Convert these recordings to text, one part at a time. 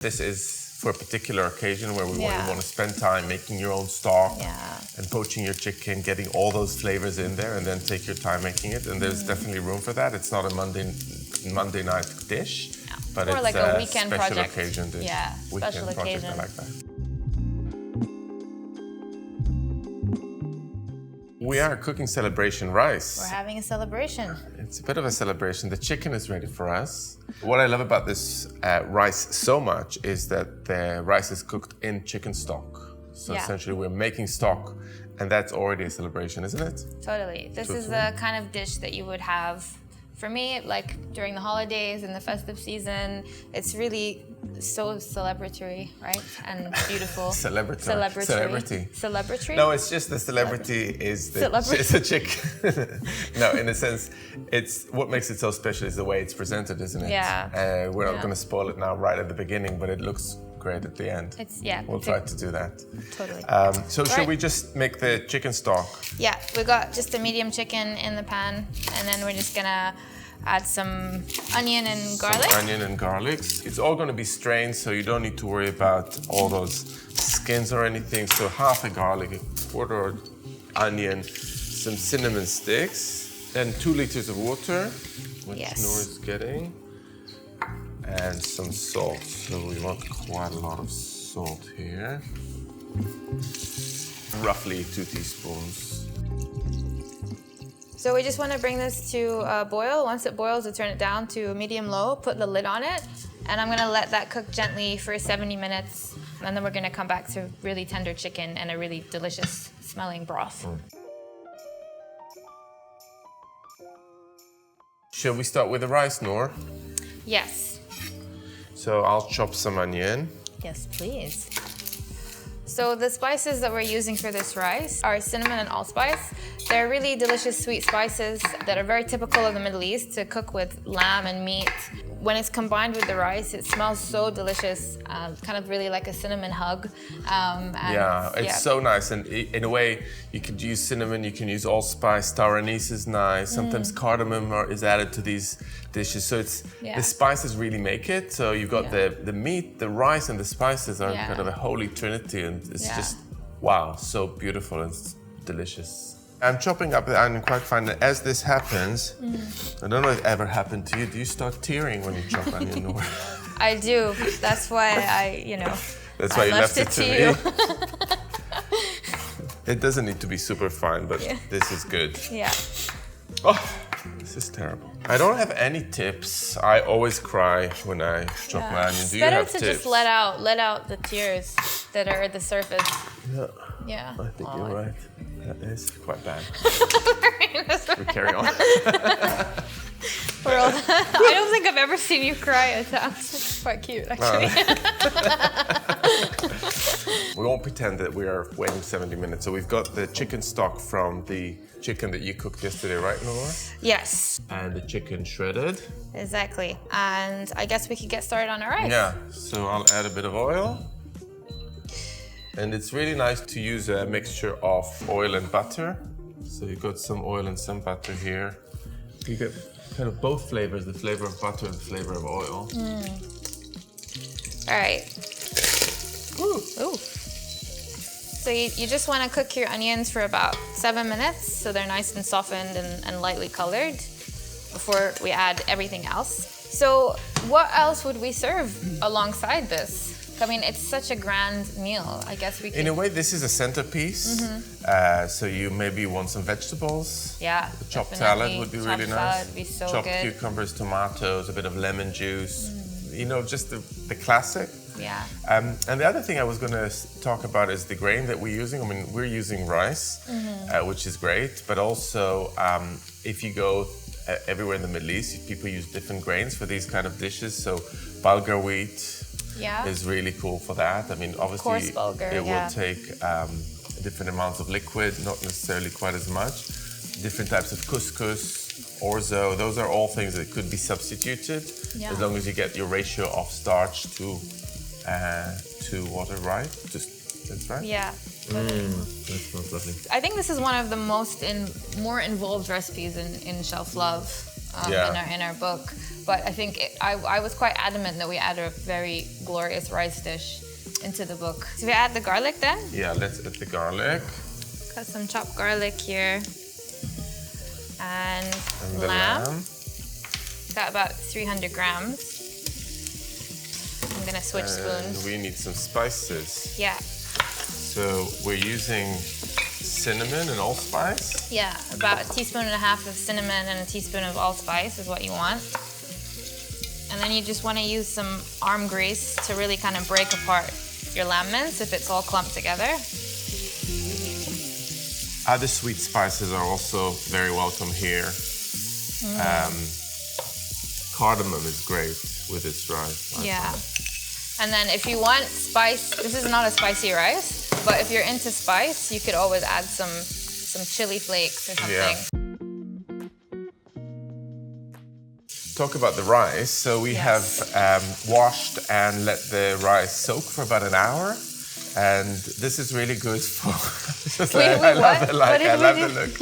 This is for a particular occasion where we want to spend time making your own stock and poaching your chicken, getting all those flavors in there, and then take your time making it. And there's definitely room for that. It's not a Monday night dish, but or it's like a weekend special project. occasion dish. Yeah, special weekend occasion. Project, I like that. We are cooking celebration rice. We're having a celebration. It's a bit of a celebration. The chicken is ready for us. What I love about this rice so much is that the rice is cooked in chicken stock. So essentially we're making stock, and that's already a celebration, isn't it? Totally. This is the kind of dish that you would have, for me, like during the holidays and the festive season. It's really so celebratory, right? And beautiful. Celebrity. Celebratory? No, it's just the celebrity is the it's a chicken. No, in a sense, it's what makes it so special is the way it's presented, isn't it? Yeah. We're not going to spoil it now right at the beginning, but it looks great at the end. We'll try to do that. Totally. So should we just make the chicken stock? Yeah, we got just a medium chicken in the pan, and then we're just gonna add some onion and garlic. Some onion and garlic. It's all going to be strained, so you don't need to worry about all those skins or anything. So half a garlic, a quarter onion, some cinnamon sticks, then 2 liters of water, which Noor is getting, and some salt. So we want quite a lot of salt here. Roughly 2 teaspoons. So we just want to bring this to a boil. Once it boils, we turn it down to medium-low, put the lid on it, and I'm going to let that cook gently for 70 minutes, and then we're going to come back to really tender chicken and a really delicious smelling broth. Shall we start with the rice, Noor? Yes. So I'll chop some onion. Yes, please. So the spices that we're using for this rice are cinnamon and allspice. They're really delicious sweet spices that are very typical of the Middle East to cook with lamb and meat. When it's combined with the rice, it smells so delicious, kind of really like a cinnamon hug. It's so nice. And in a way, you could use cinnamon, you can use allspice, star anise is nice. Sometimes cardamom is added to these dishes. So it's the spices really make it. So you've got the meat, the rice, and the spices are kind of a holy trinity. And it's just, wow, so beautiful and delicious. I'm chopping up the onion quite fine. As this happens, I don't know if it ever happened to you. Do you start tearing when you chop onion? Or? I do. That's why That's why you left it to me. you. It doesn't need to be super fine, but this is good. Yeah. Oh, this is terrible. I don't have any tips. I always cry when I chop my onion. Do you have tips? Better to just let out the tears that are at the surface. Yeah. I think you're right. That is quite bad. We carry on. I don't think I've ever seen you cry at times. It's quite cute, actually. We won't pretend that we are waiting 70 minutes. So we've got the chicken stock from the chicken that you cooked yesterday, right, Noor? Yes. And the chicken shredded. Exactly. And I guess we could get started on our rice. Yeah. So I'll add a bit of oil. And it's really nice to use a mixture of oil and butter. So you've got some oil and some butter here. You get kind of both flavors, the flavor of butter and the flavor of oil. All right. Ooh. So you just want to cook your onions for about 7 minutes so they're nice and softened and lightly colored before we add everything else. So what else would we serve alongside this? I mean, it's such a grand meal. I guess we can... In a way, this is a centerpiece. So you maybe want some vegetables. Yeah, a chopped salad would be really nice. Salad would be so chopped good. Cucumbers, tomatoes, a bit of lemon juice. You know, just the classic. Yeah. And the other thing I was going to talk about is the grain that we're using. I mean, we're using rice, which is great. But also, if you go everywhere in the Middle East, people use different grains for these kind of dishes. So bulgur wheat is really cool for that. I mean, obviously, it will take different amounts of liquid, not necessarily quite as much. Different types of couscous, orzo, those are all things that could be substituted as long as you get your ratio of starch to water right. That's right? Yeah. That smells lovely. I think this is one of the more involved recipes in Shelf Love. in our book. But I think I was quite adamant that we add a very glorious rice dish into the book. So we add the garlic then? Yeah, let's add the garlic. Got some chopped garlic here. And the lamb. Got about 300 grams. I'm gonna switch spoons. We need some spices. Yeah. So we're using cinnamon and allspice? Yeah, about 1.5 teaspoons of cinnamon and 1 teaspoon of allspice is what you want. And then you just want to use some arm grease to really kind of break apart your lamb mince if it's all clumped together. Other sweet spices are also very welcome here. Cardamom is great with its rice. Yeah. And then if you want spice, this is not a spicy rice, but if you're into spice, you could always add some chili flakes or something. Yeah. Talk about the rice. So we have washed and let the rice soak for about an hour. And this is really good for... I love the look.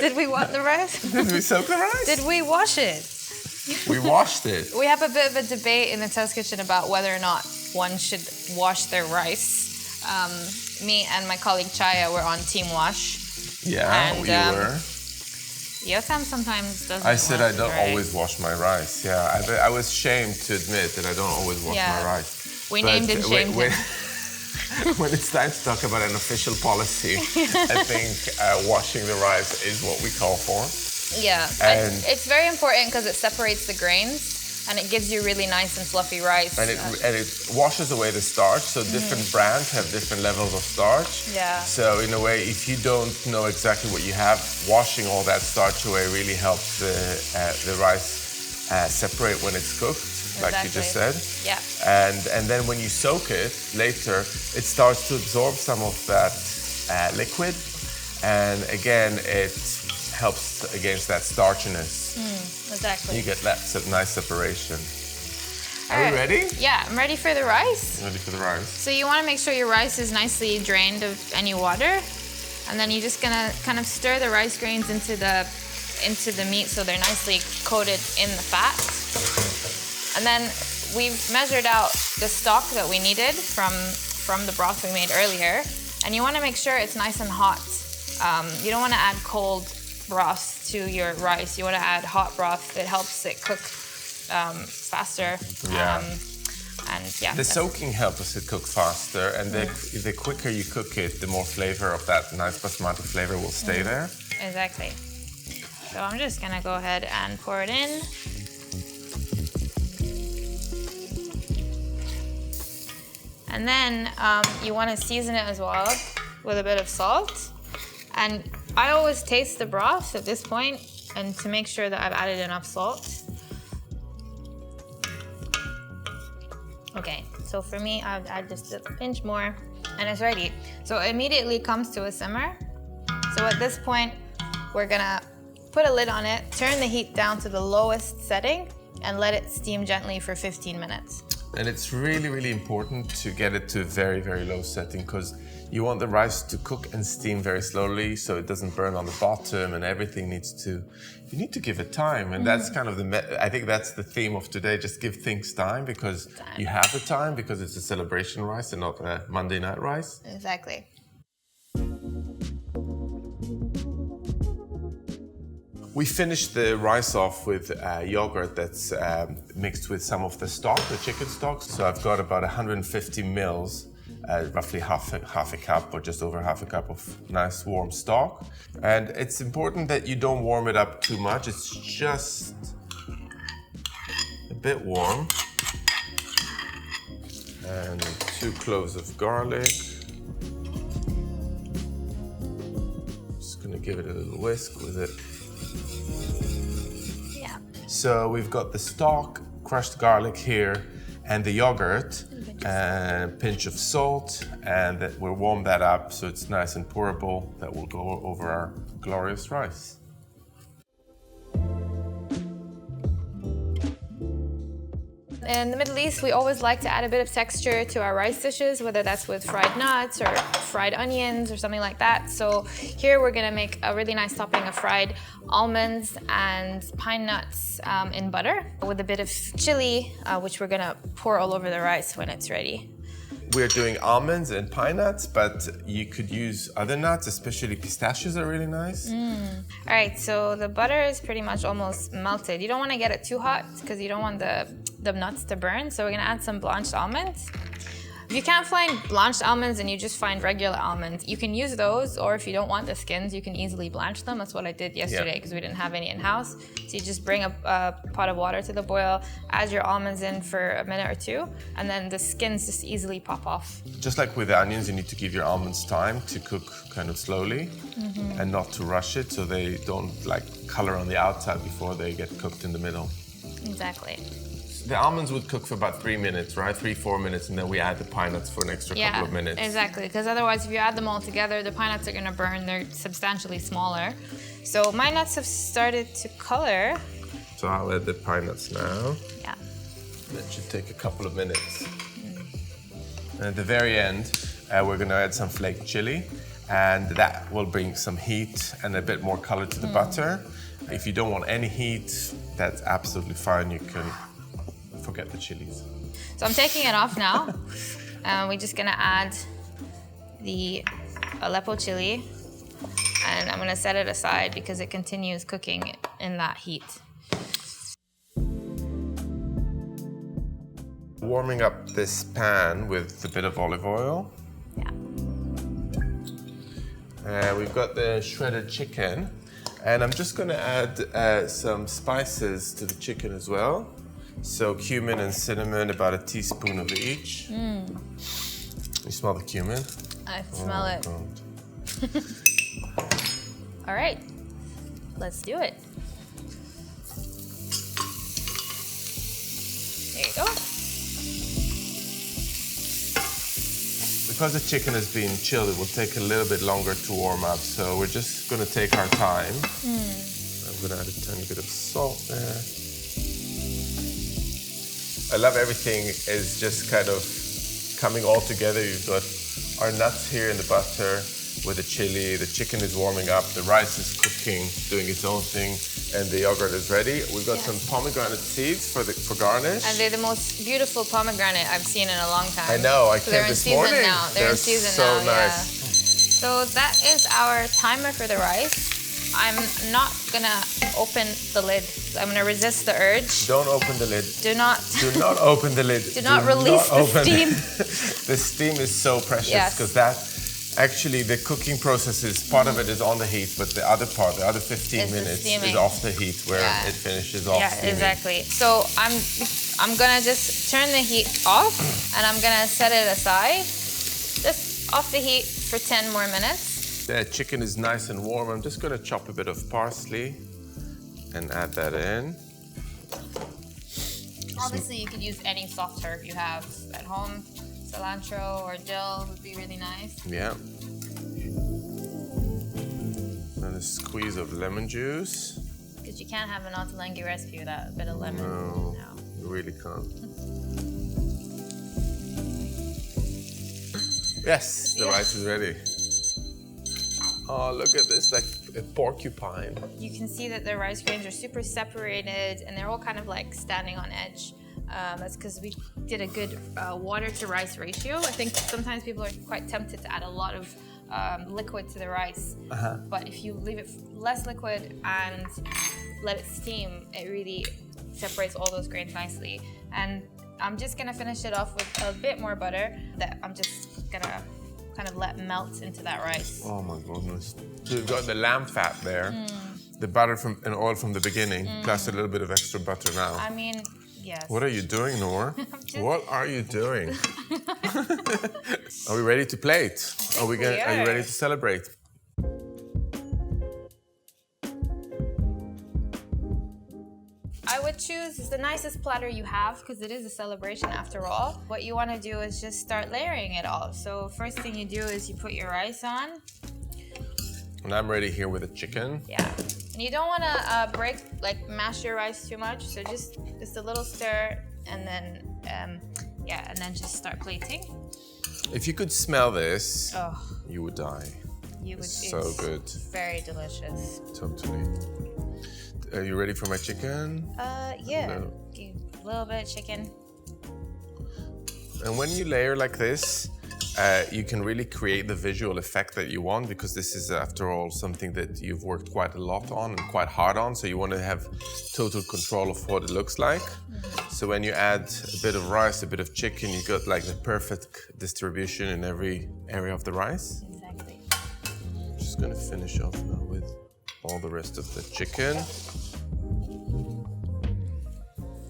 Did we what the rice? Did we soak the rice? Did we wash it? We washed it. We have a bit of a debate in the test kitchen about whether or not one should wash their rice. Me and my colleague Chaya were on team wash. Yeah, and, we were. Yotam sometimes doesn't. I said I don't always wash my rice. Yeah, I was shamed to admit that I don't always wash my rice. We named and shamed him. When it's time to talk about an official policy, I think washing the rice is what we call for. Yeah, and it's very important because it separates the grains and it gives you really nice and fluffy rice. And it washes away the starch, so different brands have different levels of starch. Yeah. So in a way, if you don't know exactly what you have, washing all that starch away really helps the rice separate when it's cooked, like you just said. Yeah. And then when you soak it later, it starts to absorb some of that liquid, and again, it helps against that starchiness. Exactly. You get that nice separation. All Are we ready? Yeah, I'm ready for the rice. Ready for the rice. So you want to make sure your rice is nicely drained of any water, and then you're just gonna kind of stir the rice grains into the meat so they're nicely coated in the fat. And then we've measured out the stock that we needed from the broth we made earlier, and you want to make sure it's nice and hot. You don't want to add cold broth to your rice. You want to add hot broth. It helps it cook faster. Yeah. And the soaking helps it cook faster, and the quicker you cook it, the more flavor of that nice basmati flavor will stay there. Exactly. So I'm just gonna go ahead and pour it in. And then you want to season it as well with a bit of salt. And I always taste the broth at this point, and to make sure that I've added enough salt. Okay, so for me, I'll add just a pinch more, and it's ready. So it immediately comes to a simmer. So at this point, we're gonna put a lid on it, turn the heat down to the lowest setting, and let it steam gently for 15 minutes. And it's really, really important to get it to a very, very low setting, because you want the rice to cook and steam very slowly so it doesn't burn on the bottom, and everything you need to give it time. And that's kind of I think that's the theme of today, just give things time, because you have the time, because it's a celebration rice and not a Monday night rice. Exactly. We finished the rice off with yogurt that's mixed with some of the stock, the chicken stock. So I've got about 150 mils, roughly half a cup or just over half a cup of nice warm stock. And it's important that you don't warm it up too much. It's just a bit warm. And 2 cloves of garlic. Just gonna give it a little whisk with it. Yeah. So we've got the stock, crushed garlic here, and the yogurt, and a pinch of salt, and we'll warm that up so it's nice and pourable. That will go over our glorious rice. In the Middle East, we always like to add a bit of texture to our rice dishes, whether that's with fried nuts or fried onions or something like that. So here we're gonna make a really nice topping of fried almonds and pine nuts in butter with a bit of chili, which we're gonna pour all over the rice when it's ready. We're doing almonds and pine nuts, but you could use other nuts, especially pistachios are really nice. All right, so the butter is pretty much almost melted. You don't want to get it too hot because you don't want the nuts to burn. So we're gonna add some blanched almonds. If you can't find blanched almonds and you just find regular almonds, you can use those, or if you don't want the skins, you can easily blanch them. That's what I did yesterday because we didn't have any in-house. So you just bring a pot of water to the boil, add your almonds in for a minute or two, and then the skins just easily pop off. Just like with the onions, you need to give your almonds time to cook kind of slowly and not to rush it so they don't like color on the outside before they get cooked in the middle. Exactly. The almonds would cook for about 3 minutes, right? 3-4 minutes, and then we add the pine nuts for an extra couple of minutes. Yeah, exactly. Because otherwise, if you add them all together, the pine nuts are gonna burn. They're substantially smaller. So my nuts have started to color. So I'll add the pine nuts now. Yeah. That should take a couple of minutes. And at the very end, we're gonna add some flaked chili, and that will bring some heat and a bit more color to the butter. If you don't want any heat, that's absolutely fine. You can forget the chilies. So I'm taking it off now. We're just gonna add the Aleppo chili, and I'm gonna set it aside because it continues cooking in that heat. Warming up this pan with a bit of olive oil. Yeah. We've got the shredded chicken, and I'm just gonna add some spices to the chicken as well. So cumin and cinnamon, about a teaspoon of each. You smell the cumin? I smell it. God. All right, let's do it. There you go. Because the chicken has been chilled, it will take a little bit longer to warm up. So we're just gonna take our time. I'm gonna add a tiny bit of salt there. I love everything is just kind of coming all together. You've got our nuts here in the butter with the chili. The chicken is warming up. The rice is cooking, doing its own thing, and the yogurt is ready. We've got some pomegranate seeds for garnish. And they're the most beautiful pomegranate I've seen in a long time. I know. I So came they're in this season morning. now. They're in season so now. nice. Yeah. So that is our timer for the rice. I'm not gonna open the lid. I'm gonna resist the urge. Don't open the lid. Do not open the lid. Do not release the steam. The steam is so precious because that actually the cooking process is part of it is on the heat, but the other part, the other 15 minutes is off the heat where it finishes off. Yeah, exactly. So I'm gonna just turn the heat off and I'm gonna set it aside, just off the heat for 10 more minutes. The chicken is nice and warm. I'm just gonna chop a bit of parsley and add that in. Obviously, you could use any soft herb you have at home. Cilantro or dill would be really nice. Yeah. And a squeeze of lemon juice. Because you can't have an Ottolenghi recipe without a bit of lemon. No, you really can't. Yes, the rice is ready. Oh, look at this, like a porcupine. You can see that the rice grains are super separated and they're all kind of like standing on edge. That's because we did a good water to rice ratio. I think sometimes people are quite tempted to add a lot of liquid to the rice. But if you leave it less liquid and let it steam, it really separates all those grains nicely. And I'm just gonna finish it off with a bit more butter that I'm just gonna kind of let melt into that rice. Oh my goodness. So we've got the lamb fat there, the butter and oil from the beginning, plus a little bit of extra butter now. I mean, yes. What are you doing, Noor? What are you doing? Are we ready to plate? Are you ready to celebrate? I would choose the nicest platter you have because it is a celebration after all. What you want to do is just start layering it all. So first thing you do is you put your rice on. And I'm ready here with the chicken. Yeah. And you don't want to mash your rice too much. So just a little stir and then and then just start plating. If you could smell this, Oh, you would die. you would. So it's good. Very delicious. Totally. Are you ready for my chicken? Yeah. A little bit of chicken. And when you layer like this, you can really create the visual effect that you want, because this is, after all, something that you've worked quite a lot on and quite hard on. So you want to have total control of what it looks like. So when you add a bit of rice, a bit of chicken, you got like the perfect distribution in every area of the rice. Exactly. I'm just going to finish off now with all the rest of the chicken.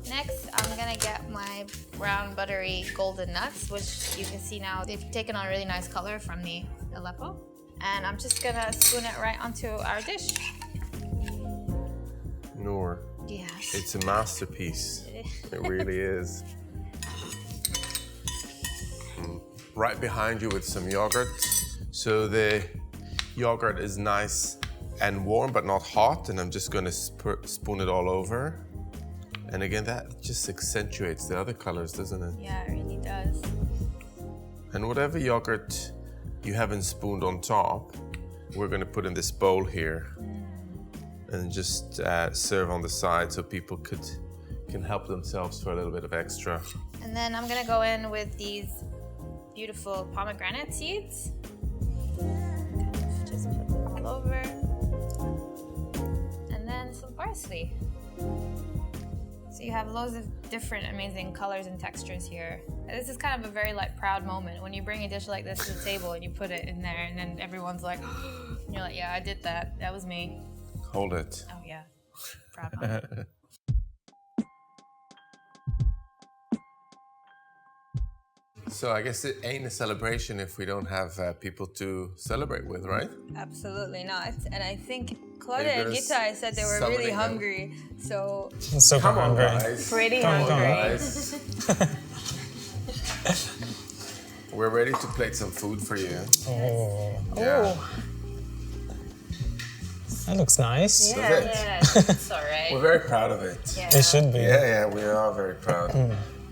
Next, I'm gonna get my brown buttery golden nuts, which you can see now they've taken on a really nice color from the Aleppo. And I'm just gonna spoon it right onto our dish. Noor, Yes. it's a masterpiece. It really is. Right behind you with some yogurt. So the yogurt is nice and warm, but not hot. And I'm just gonna spoon it all over. And again, that just accentuates the other colors, doesn't it? Yeah, it really does. And whatever yogurt you haven't spooned on top, we're gonna put in this bowl here and just serve on the side so people can help themselves for a little bit of extra. And then I'm gonna go in with these beautiful pomegranate seeds. Just put them all over. And then some parsley. So you have loads of different amazing colors and textures here. This is kind of a very like proud moment when you bring a dish like this to the table and you put it in there, and then everyone's like, and you're like, yeah, I did that. That was me. Hold it. Oh yeah, proud moment. So I guess it ain't a celebration if we don't have people to celebrate with, right? Absolutely not. And I think Claudia and Maybe Gita said they were summoning really them. hungry, so I'm super hungry. Guys. pretty Come on, hungry. Guys. We're ready to plate some food for you. Oh, Yeah. that looks nice. Does it? Yeah, it's all We're right. very proud of it. Yeah. It should be. Yeah, we are very proud.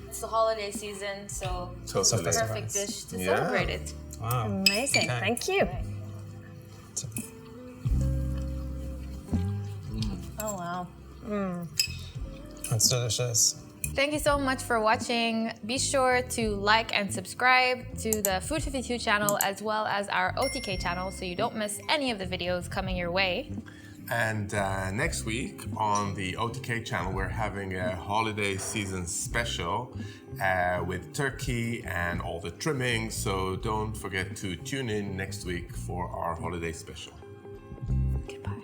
It's the holiday season, so Totally. That's perfect nice. dish to Yeah. celebrate it. Wow. Amazing. Okay. Thank you. Right. Oh, wow. That's delicious. Thank you so much for watching. Be sure to like and subscribe to the Food52 channel as well as our OTK channel so you don't miss any of the videos coming your way. And next week on the OTK channel, we're having a holiday season special with turkey and all the trimmings. So don't forget to tune in next week for our holiday special. Goodbye.